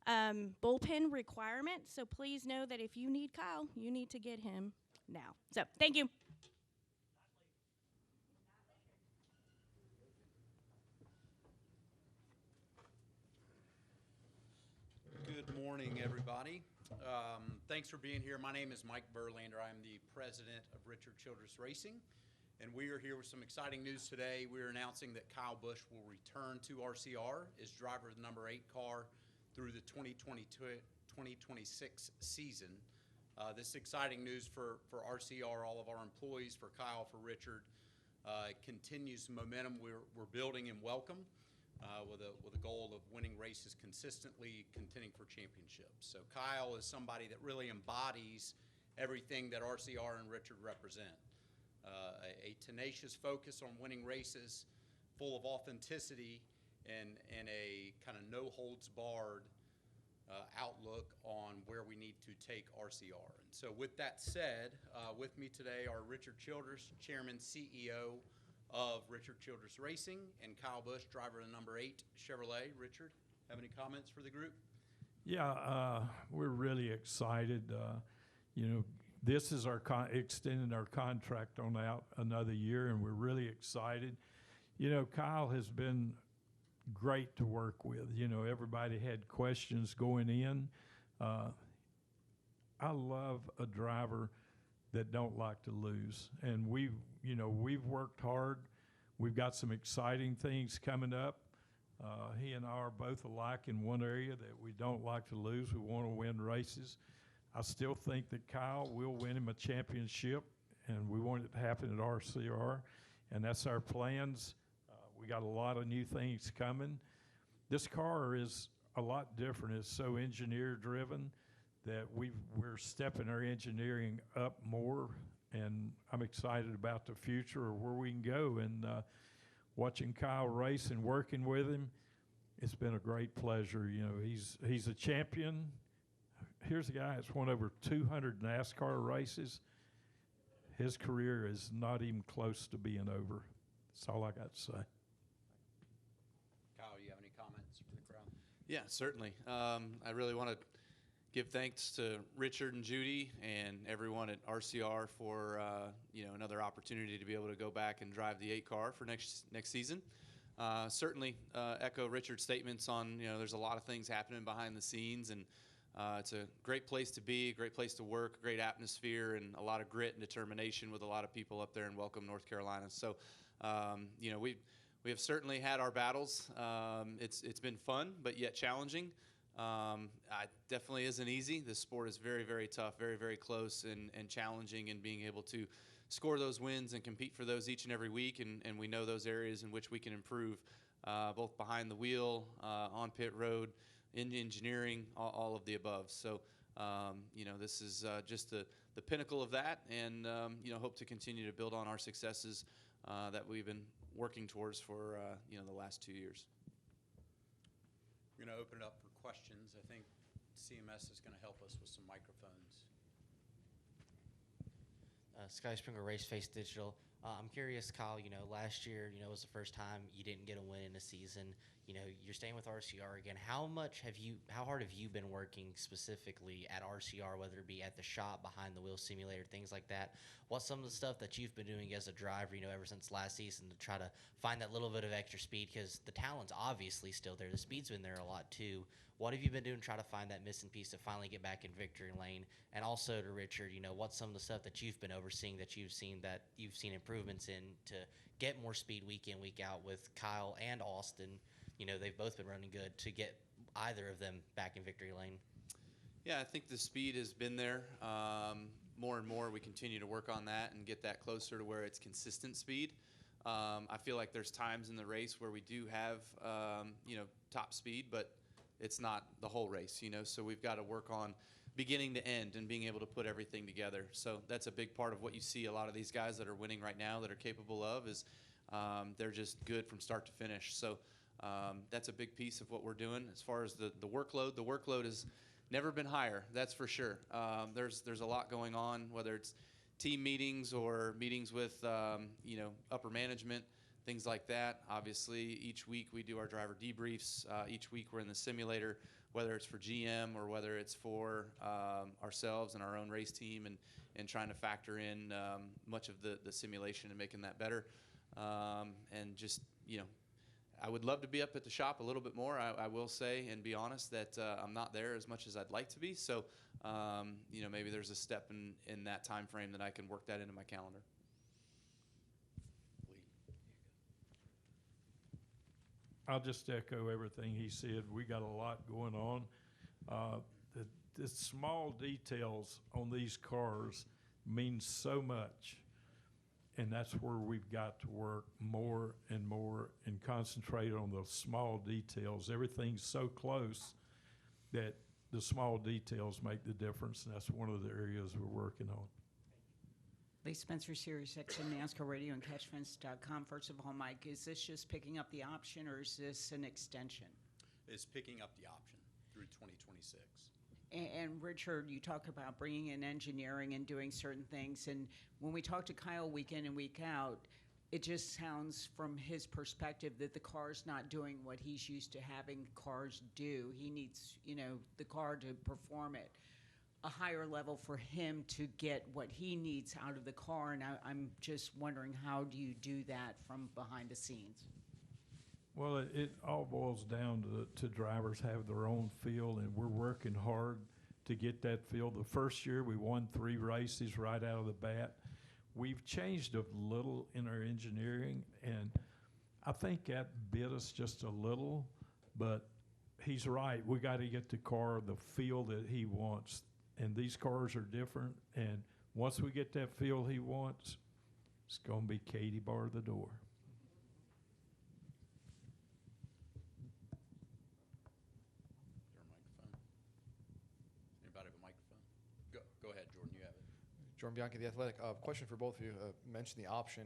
bullpen requirement. So please know that if you need Kyle, you need to get him now. So thank you. Good morning, everybody. Thanks for being here. My name is Mike Verlander. I'm the president of Richard Childress Racing, and we are here with some exciting news today. We are announcing that Kyle Busch will return to RCR as driver of the number 8 car through the 2022-2026 season. This is exciting news for RCR, all of our employees, for Kyle, for Richard. It continues the momentum we're building in Welcome. With a goal of winning races consistently, contending for championships. So Kyle is somebody that really embodies everything that RCR and Richard represent. A tenacious focus on winning races, full of authenticity, and a kind of no-holds-barred outlook on where we need to take RCR. And so with that said, with me today are Richard Childress, Chairman, CEO, of Richard Childress Racing, and Kyle Busch, driver of the number 8 Chevrolet. Richard, have any comments for the group? Yeah, we're really excited. This is our extending our contract on out another year, and we're really excited. Kyle has been great to work with. Everybody had questions going in. I love a driver that don't like to lose. And we've worked hard. We've got some exciting things coming up. He and I are both alike in one area, that we don't like to lose. We want to win races. I still think that Kyle will win him a championship, and we want it to happen at RCR, and that's our plans. We got a lot of new things coming. This car is a lot different. It's so engineer driven that we're stepping our engineering up more, and I'm excited about the future of where we can go. And watching Kyle race and working with him, it's been a great pleasure. He's a champion. Here's a guy that's won over 200 NASCAR races. His career is not even close to being over. That's all I got to say. Kyle, you have any comments for the crowd? Yeah, certainly. I really want to give thanks to Richard and Judy and everyone at RCR for another opportunity to be able to go back and drive the 8 car for next season. Certainly echo Richard's statements on there's a lot of things happening behind the scenes, and it's a great place to be, a great place to work, great atmosphere, and a lot of grit and determination with a lot of people up there in Welcome, North Carolina. So we have certainly had our battles. It's been fun, but yet challenging. It definitely isn't easy. This sport is very, very tough, very, very close and challenging, and being able to score those wins and compete for those each and every week. And we know those areas in which we can improve, both behind the wheel, on pit road, in engineering, all of the above. So, this is just the pinnacle of that, and, hope to continue to build on our successes that we've been working towards for, the last 2 years. We're going to open it up for questions. I think CMS is going to help us with some microphones. Sky Springer Race Face Digital. I'm curious, Kyle, last year, was the first time you didn't get a win in a season. You're staying with RCR again. How hard have you been working specifically at RCR, whether it be at the shop, behind the wheel simulator, things like that? What's some of the stuff that you've been doing as a driver, ever since last season, to try to find that little bit of extra speed? Because the talent's obviously still there. The speed's been there a lot too. What have you been doing to try to find that missing piece to finally get back in victory lane? And also to Richard, what's some of the stuff that you've been overseeing, that you've seen improvements in to get more speed week in, week out with Kyle and Austin? They've both been running good, to get either of them back in victory lane. Yeah, I think the speed has been there. More and more we continue to work on that and get that closer to where it's consistent speed. I feel like there's times in the race where we do have, top speed, but it's not the whole race, so we've got to work on beginning to end and being able to put everything together. So that's a big part of what you see a lot of these guys that are winning right now that are capable of, is they're just good from start to finish. So that's a big piece of what we're doing. As far as the workload has never been higher, that's for sure. There's a lot going on, whether it's team meetings or meetings with upper management, things like that. Obviously, each week we do our driver debriefs. Each week we're in the simulator whether it's for GM or whether it's for ourselves and our own race team, and trying to factor in much of the simulation and making that better. And just, I would love to be up at the shop a little bit more. I will say and be honest that I'm not there as much as I'd like to be. So, maybe there's a step in that time frame that I can work that into my calendar. I'll just echo everything he said. We got a lot going on. The small details on these cars mean so much, and that's where we've got to work more and more and concentrate on the small details. Everything's so close that the small details make the difference, and that's one of the areas we're working on. Lee Spencer, Series X and NASCAR Radio and CatchFence.com. First of all, Mike, is this just picking up the option or is this an extension? It's picking up the option through 2026. And Richard, you talk about bringing in engineering and doing certain things. And when we talk to Kyle week in and week out, it just sounds from his perspective that the car's not doing what he's used to having cars do. He needs, the car to perform at a higher level for him to get what he needs out of the car. And I'm just wondering, how do you do that from behind the scenes? Well, it all boils down to drivers have their own feel, and we're working hard to get that feel. The first year we won 3 races right out of the bat. We've changed a little in our engineering, and I think that bit us just a little, but he's right. We got to get the car the feel that he wants, and these cars are different, and once we get that feel he wants, it's going to be Katie bar the door. Go ahead, Jordan. You have it. Jordan Bianchi, The Athletic. Question for both of you. Mentioned the option.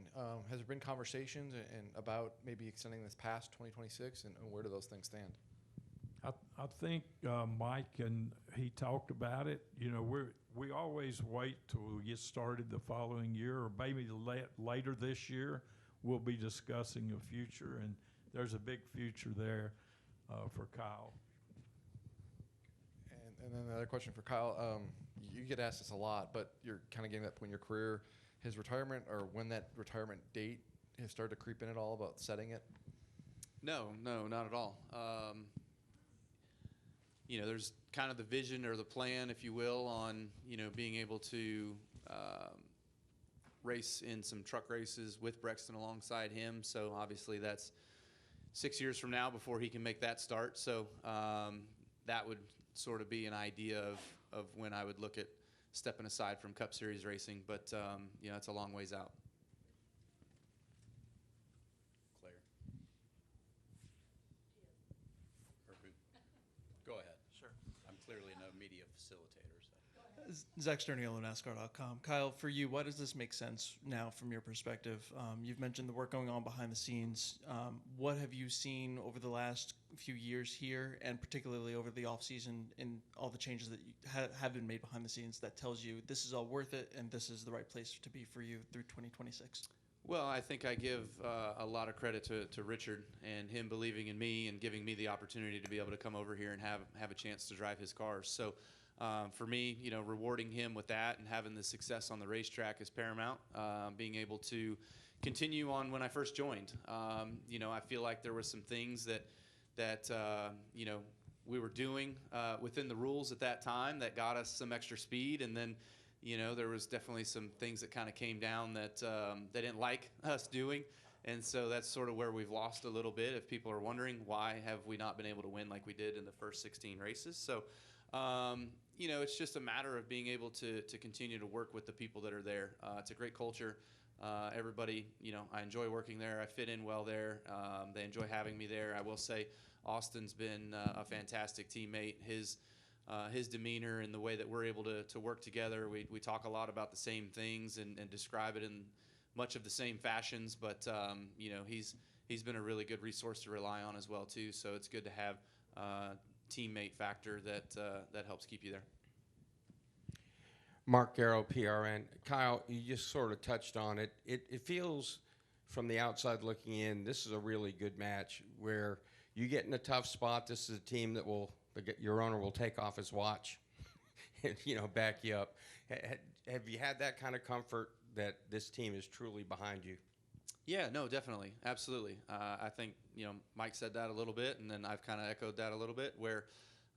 Has there been conversations about maybe extending this past 2026, and where do those things stand? I think Mike and he talked about it. We always wait till we get started the following year, or maybe later this year. We'll be discussing a future, and there's a big future there for Kyle. And then another question for Kyle. You get asked this a lot, but you're kind of getting that point in your career. His retirement, or when that retirement date has started to creep in at all, about setting it? No, not at all. There's kind of the vision or the plan, if you will, on, being able to race in some truck races with Brexton alongside him. So obviously that's 6 years from now before he can make that start. So that would sort of be an idea of when I would look at stepping aside from Cup Series racing. But, it's a long ways out. Claire. Go ahead. Sure. I'm clearly no media facilitator. So. Zach Sterniolo, NASCAR.com. Kyle, for you, why does this make sense now from your perspective? You've mentioned the work going on behind the scenes. What have you seen over the last few years here, and particularly over the offseason, and all the changes that have been made behind the scenes that tells you this is all worth it and this is the right place to be for you through 2026? Well, I think I give a lot of credit to Richard and him believing in me and giving me the opportunity to be able to come over here and have a chance to drive his cars. So for me, rewarding him with that and having the success on the racetrack is paramount. Being able to continue on when I first joined, I feel like there were some things that we were doing within the rules at that time that got us some extra speed, and then there was definitely some things that kind of came down that they didn't like us doing, and so that's sort of where we've lost a little bit. If people are wondering why have we not been able to win like we did in the first 16 races, so it's just a matter of being able to continue to work with the people that are there. It's a great culture. Everybody, I enjoy working there. I fit in well there. They enjoy having me there. I will say Austin's been a fantastic teammate. His demeanor and the way that we're able to work together, we talk a lot about the same things and describe it in much of the same fashions, but he's been a really good resource to rely on as well too, so it's good to have teammate factor that helps keep you there. Mark Garrow, PRN. Kyle, you just sort of touched on it. It feels, from the outside looking in, this is a really good match where you get in a tough spot. This is a team that will your owner will take off his watch and, back you up. Have you had that kind of comfort that this team is truly behind you? Yeah, no, definitely. Absolutely. I think, Mike said that a little bit, and then I've kind of echoed that a little bit where,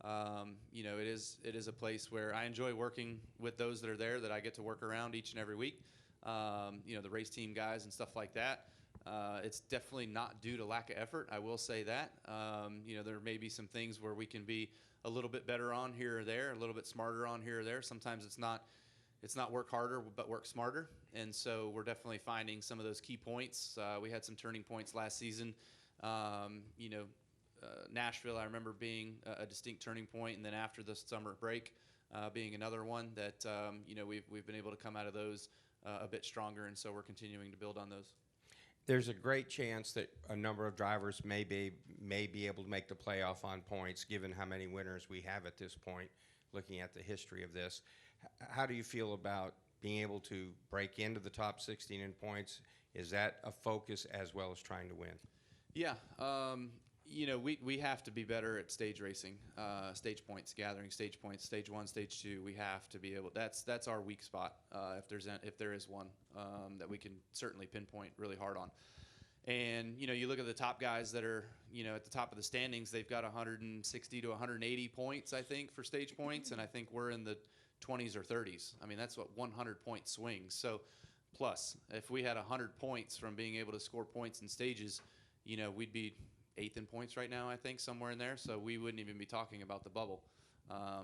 it is a place where I enjoy working with those that are there that I get to work around each and every week. The race team guys and stuff like that. It's definitely not due to lack of effort. I will say that. There may be some things where we can be a little bit better on here or there, a little bit smarter on here or there. Sometimes it's not work harder, but work smarter. And so we're definitely finding some of those key points. We had some turning points last season. Nashville, I remember being a distinct turning point, and then after the summer break, being another one that we've been able to come out of those a bit stronger, and so we're continuing to build on those. There's a great chance that a number of drivers may be able to make the playoff on points, given how many winners we have at this point, looking at the history of this. How do you feel about being able to break into the top 16 in points? Is that a focus as well as trying to win? Yeah. We have to be better at stage racing, stage points, gathering stage points, stage 1, stage 2. We have to be able. That's our weak spot. If there is one that we can certainly pinpoint really hard on. And you look at the top guys that are at the top of the standings. They've got 160 to 180 points, I think, for stage points, and I think we're in the 20s or 30s. I mean, that's what 100-point swings. So, plus, if we had 100 points from being able to score points in stages, we'd be 8th in points right now, I think, somewhere in there. So we wouldn't even be talking about the bubble.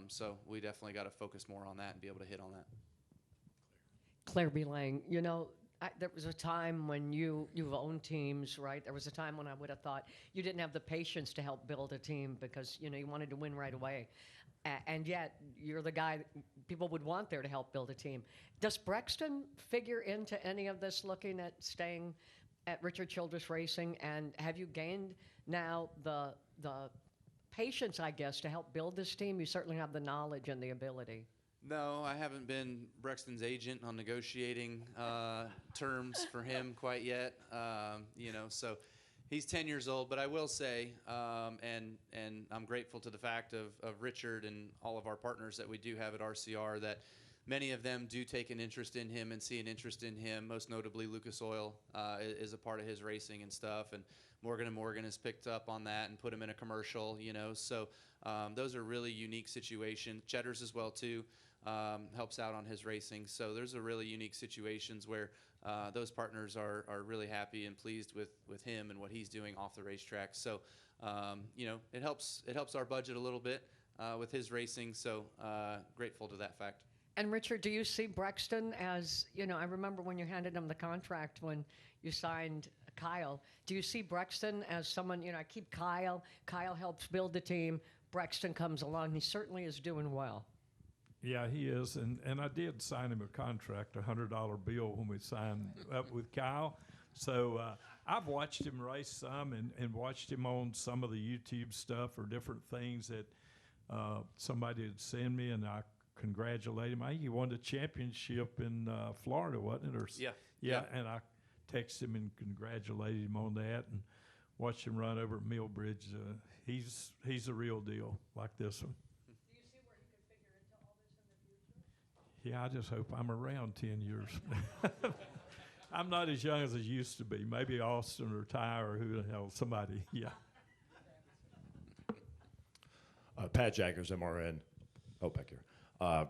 So we definitely got to focus more on that and be able to hit on that. Claire B. Lang, there was a time when you've owned teams, right? There was a time when I would have thought you didn't have the patience to help build a team because, you wanted to win right away. And yet, you're the guy that people would want there to help build a team. Does Brexton figure into any of this, looking at staying at Richard Childress Racing? And have you gained now the patience, I guess, to help build this team? You certainly have the knowledge and the ability. No, I haven't been Brexton's agent on negotiating terms for him quite yet. So he's 10 years old, but I will say, and I'm grateful to the fact of Richard and all of our partners that we do have at RCR, that many of them do take an interest in him and see an interest in him. Most notably, Lucas Oil is a part of his racing and stuff, and Morgan & Morgan has picked up on that and put him in a commercial, So those are really unique situations. Cheddar's as well, too, helps out on his racing. So there's a really unique situations where those partners are really happy and pleased with him and what he's doing off the racetrack. So, it helps our budget a little bit with his racing. So grateful to that fact. And Richard, do you see Brexton as, I remember when you handed him the contract when you signed Kyle. Do you see Brexton as someone, I keep Kyle. Kyle helps build the team. Brexton comes along. He certainly is doing well. Yeah, he is. And I did sign him a contract, a $100 bill when we signed up with Kyle. So I've watched him race some and watched him on some of the YouTube stuff or different things that somebody had sent me, and I congratulate him. I think he won the championship in Florida, wasn't it? Or yeah. And I texted him and congratulated him on that, and watched him run over at Millbridge. He's a real deal, like this one. Do you see where he could figure into all this in the future? Yeah, I just hope I'm around 10 years. I'm not as young as I used to be. Maybe Austin or Ty or who the hell, somebody. Yeah. Pat Jaggers, MRN. Oh, back here.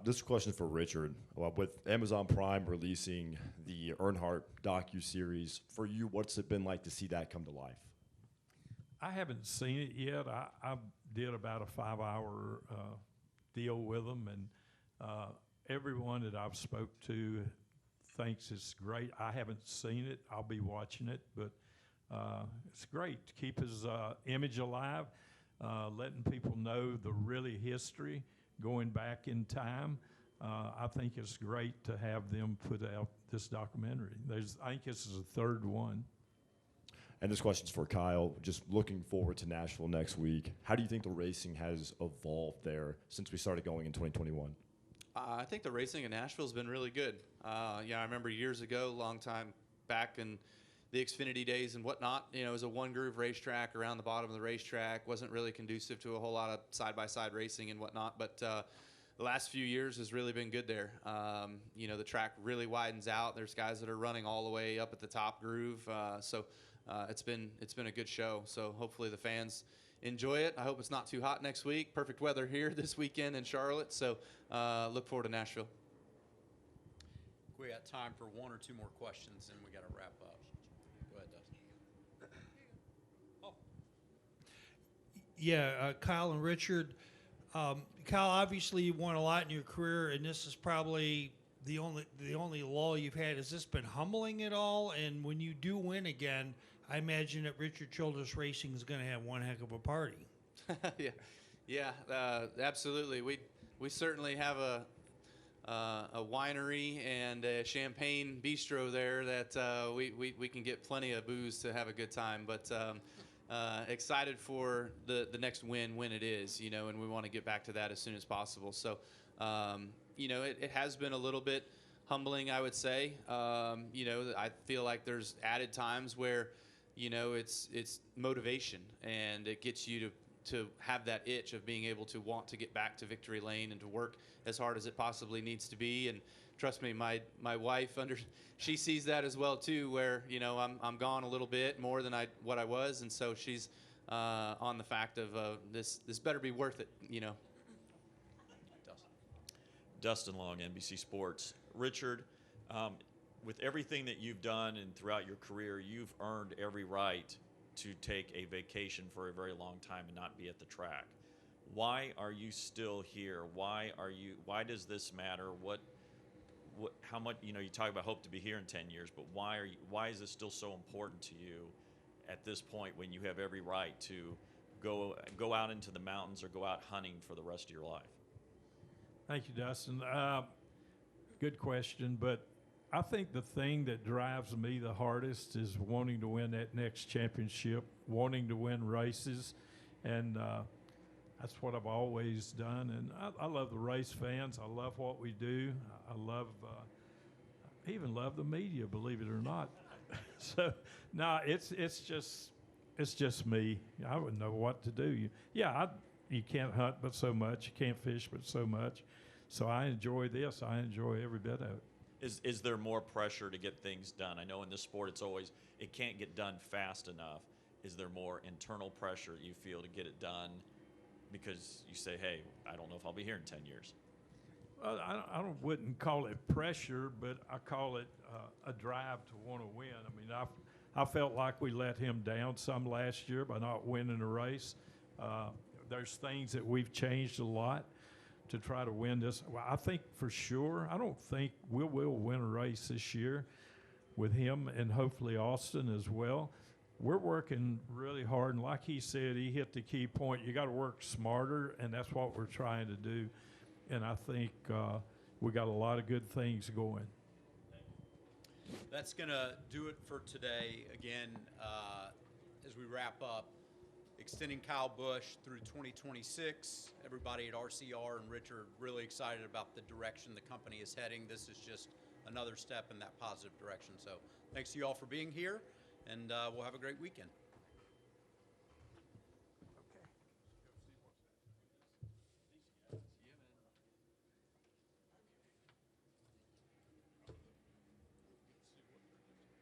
This question is for Richard. With Amazon Prime releasing the Earnhardt docu-series, for you, what's it been like to see that come to life? I haven't seen it yet. I did about a 5-hour deal with them, and everyone that I've spoke to thinks it's great. I haven't seen it. I'll be watching it, but it's great to keep his image alive, letting people know the really history going back in time. I think it's great to have them put out this documentary. I think this is the third one. And this question's for Kyle. Just looking forward to Nashville next week. How do you think the racing has evolved there since we started going in 2021? I think the racing in Nashville's been really good. I remember years ago, long time back in the Xfinity days and whatnot. You know, it was a one-groove racetrack around the bottom of the racetrack. Wasn't really conducive to a whole lot of side-by-side racing and whatnot. But the last few years has really been good there. You know, the track really widens out. There's guys that are running all the way up at the top groove. So it's been a good show. So hopefully the fans enjoy it. I hope it's not too hot next week. Perfect weather here this weekend in Charlotte. So look forward to Nashville. We got time for one or two more questions, and we got to wrap up. Go ahead, Dustin. Oh. Yeah, Kyle and Richard. Kyle, obviously you won a lot in your career, and this is probably the only lull you've had. Has this been humbling at all? And when you do win again, I imagine that Richard Childress Racing is going to have one heck of a party. Yeah, absolutely. We certainly have a winery and a champagne bistro there that we can get plenty of booze to have a good time. But excited for the next win when it is, you know, and we want to get back to that as soon as possible. So, you know, it has been a little bit humbling, I would say. You know, I feel like there's added times where, you know, it's motivation, and it gets you to have that itch of being able to want to get back to victory lane and to work as hard as it possibly needs to be. And trust me, my wife she sees that as well too, where, you know, I'm gone a little bit more than what I was, and so she's on the fact of this better be worth it, you know. Dustin Long, NBC Sports. Richard, with everything that you've done and throughout your career, you've earned every right to take a vacation for a very long time and not be at the track. Why are you still here? Why does this matter? How much, you know, you talk about hope to be here in 10 years, but why is this still so important to you at this point when you have every right to go out into the mountains or go out hunting for the rest of your life? Thank you, Dustin. Good question, but I think the thing that drives me the hardest is wanting to win that next championship, wanting to win races, and that's what I've always done. And I love the race fans. I love what we do. I even love the media, believe it or not. So, no, it's just me. I wouldn't know what to do. You can't hunt but so much. You can't fish but so much. So I enjoy this. I enjoy every bit of it. Is there more pressure to get things done? I know in this sport it can't get done fast enough. Is there more internal pressure you feel to get it done because you say, hey, I don't know if I'll be here in 10 years? Well, I wouldn't call it pressure, but I call it a drive to want to win. I mean, I felt like we let him down some last year by not winning a race. There's things that we've changed a lot to try to win this. Well, I think for sure, I don't think we will win a race this year with him and hopefully Austin as well. We're working really hard, and like he said, he hit the key point. You got to work smarter, and that's what we're trying to do. And I think we got a lot of good things going. That's going to do it for today. Again, as we wrap up, extending Kyle Busch through 2026. Everybody at RCR and Richard really excited about the direction the company is heading. This is just another step in that positive direction. So thanks to you all for being here, and we'll have a great weekend.